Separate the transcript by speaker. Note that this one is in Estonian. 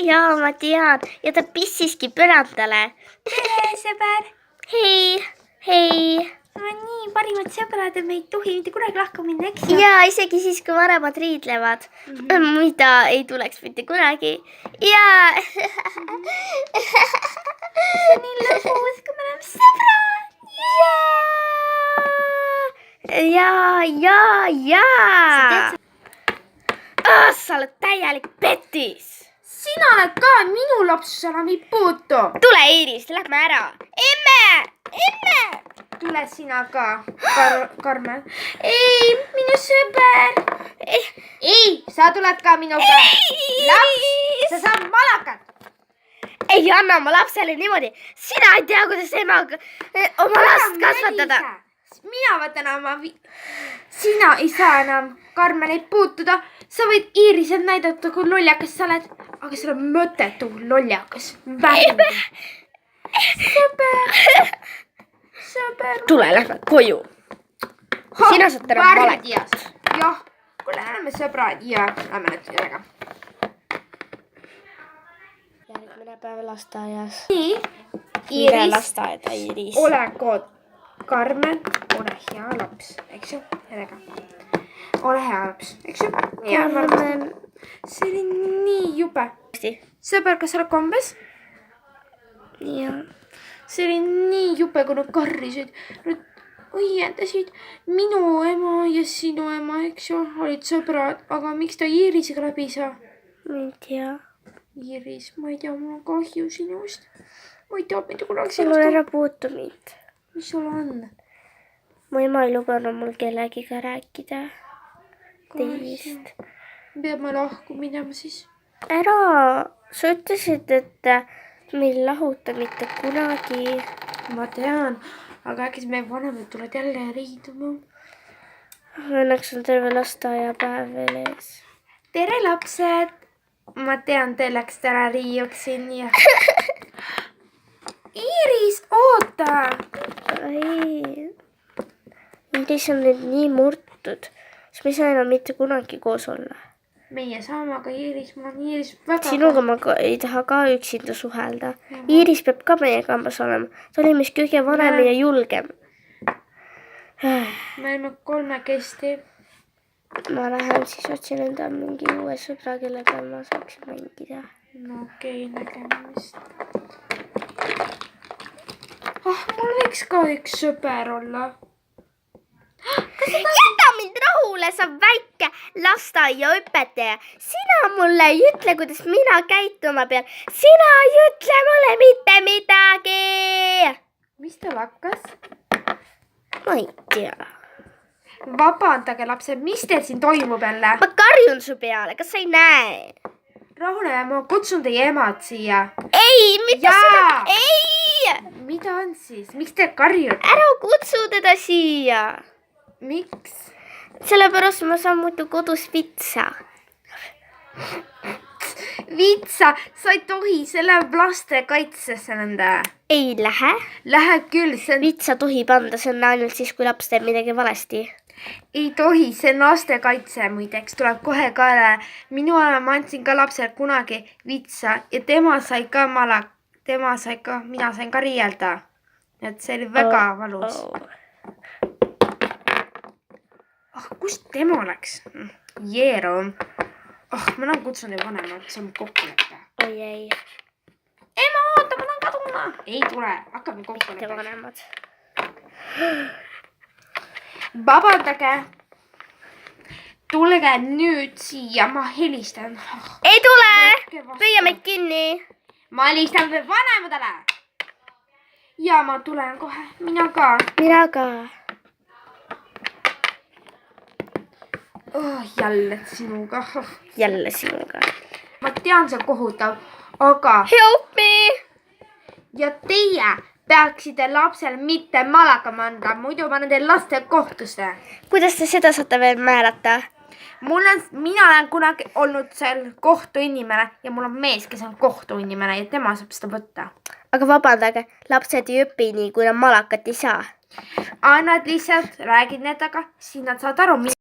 Speaker 1: Jaa, ma tean. Ja ta pissiski põrandale.
Speaker 2: Tere, sõber!
Speaker 1: Hei!
Speaker 2: No nii, parimad sõbrad ja me ei tohi mitte kunagi lahku minna, eks ju?
Speaker 1: Jaa, isegi siis, kui vanemad riidlevad. Mida ei tuleks mitte kunagi. Jaa!
Speaker 2: See on nii lõbus, kui me oleme sõbrad!
Speaker 1: Jaa! Sa oled täielik petis!
Speaker 2: Sina oled ka, minu lapsus enam ei puutu!
Speaker 1: Tule, Iiris, lähme ära! Emme!
Speaker 2: Tule sina ka, Karmen. Ei, minu sõber! Ei, sa tuled ka minuga! Laps, sa saad malakat!
Speaker 1: Ei anna oma lapsele niimoodi. Sina ei tea, kuidas oma last kasvatada.
Speaker 2: Mina võtan oma... Sina ei saa enam Karmenit puutuda. Sa võid Iiriselt näidata, kui lollakas sa oled. Aga sa oled mõttetu lollakas. Vähemalt. Sõber.
Speaker 1: Tule, lähme koju. Sina saad täna malakat.
Speaker 2: Jah, kuule, oleme sõbrad ja lähme nüüd ülega.
Speaker 1: Järgmine päev lasteaias.
Speaker 2: Nii,
Speaker 1: Mire
Speaker 2: Iiris,
Speaker 1: lasteaeda, Iiris.
Speaker 2: ole kood. Karmen, ole hea laps, eks ju? Jälega. Ole hea laps, eks ju?
Speaker 1: Karmen.
Speaker 2: See oli nii jube. Sõber, kas sa oled kombes?
Speaker 1: Jah.
Speaker 2: See oli nii jube, kui nad karrisid. Nad õiendasid. Minu ema ja sinu ema, eks ju, olid sõbrad. Aga miks ta Iirisega läbi ei saa?
Speaker 1: Ma ei tea.
Speaker 2: Iiris, ma ei tea, mul on kahju sinust. Ma ei tea, mitte kunagi
Speaker 1: Sul on ära puutu mind.
Speaker 2: Mis sul on?
Speaker 1: Mu ema ei lubanud mul kellegiga rääkida teist.
Speaker 2: Peame lahku minema siis.
Speaker 1: Ära, sa ütlesid, et meil lahuta mitte kunagi.
Speaker 2: Ma tean, aga äkki meie vanemad tulevad jälle riiduma.
Speaker 1: Õnneks on terve lasteaiapäev veel ees.
Speaker 2: Tere lapsed! Ma tean, te läksite ära riiuksin ja... Iiris, oota!
Speaker 1: Ei. Iiris on nüüd nii murtud, siis me ei saa enam mitte kunagi koos olla.
Speaker 2: Meie saame, aga Iiris, mul on Iiris väga...
Speaker 1: Sinuga ma ei taha ka üksinda suhelda. Iiris peab ka meie kambas olema. Ta oli mis kõige vanem ja julgem.
Speaker 2: Me oleme kolmekesti.
Speaker 1: Ma lähen siis otsin enda mingi uue sõbra, kellega ma saaksin mängida.
Speaker 2: No okei, nägemist. Mul võiks ka üks sõber olla.
Speaker 1: Jäta mind rahule, sa väike lasteaiaõpetaja. Sina mulle ei ütle, kuidas mina käituma pean. Sina ei ütle mulle mitte midagi.
Speaker 2: Mis tal hakkas?
Speaker 1: Ma ei tea.
Speaker 2: Vabandage, lapsed, mis teil siin toimub jälle?
Speaker 1: Ma karjun su peale, kas sa ei näe?
Speaker 2: Rahune, ma kutsun teie emad siia.
Speaker 1: Ei, mitte seda. Ei!
Speaker 2: Mida on siis? Miks te karjute?
Speaker 1: Ära kutsu teda siia.
Speaker 2: Miks?
Speaker 1: Sellepärast ma saan muidu kodus vitsa.
Speaker 2: Vitsa, sa ei tohi, see läheb laste kaitsesse nende.
Speaker 1: Ei lähe.
Speaker 2: Läheb küll, see on...
Speaker 1: Vitsa tohib anda, see on ainult siis, kui laps teeb midagi valesti.
Speaker 2: Ei tohi, see on laste kaitse muideks, tuleb kohe kaela. Minu ajal ma andsin ka lapsel kunagi vitsa ja tema sai ka mina sain ka riielda. Et see oli väga valus. Kus tema läks? Jeerom. Ma olen kutsunud ja vanemad, see on kokkuleppe.
Speaker 1: Oi ei.
Speaker 2: Ema, oota, ma tahan kaduma. Ei tule, hakkame kokkuleppe.
Speaker 1: Te vanemad.
Speaker 2: Vabandage. Tulge nüüd siia, ma helistan.
Speaker 1: Ei tule! Püüa meid kinni.
Speaker 2: Ma helistan vanemadele. Ja ma tulen kohe, mina ka.
Speaker 1: Mina ka.
Speaker 2: Jälle sinuga.
Speaker 1: Jälle sinuga.
Speaker 2: Ma tean, see on kohutav, aga...
Speaker 1: Help me!
Speaker 2: Ja teie peaksite lapsel mitte malakama anda, muidu ma nende laste kohtusse.
Speaker 1: Kuidas te seda saate veel määrata?
Speaker 2: Mina olen kunagi olnud seal kohtuinimene ja mul on mees, kes on kohtuinimene ja tema saab seda võtta.
Speaker 1: Aga vabandage, lapsed ei õpi nii, kui nad malakat ei saa.
Speaker 2: Nad lihtsalt räägid nendega, siis nad saavad aru,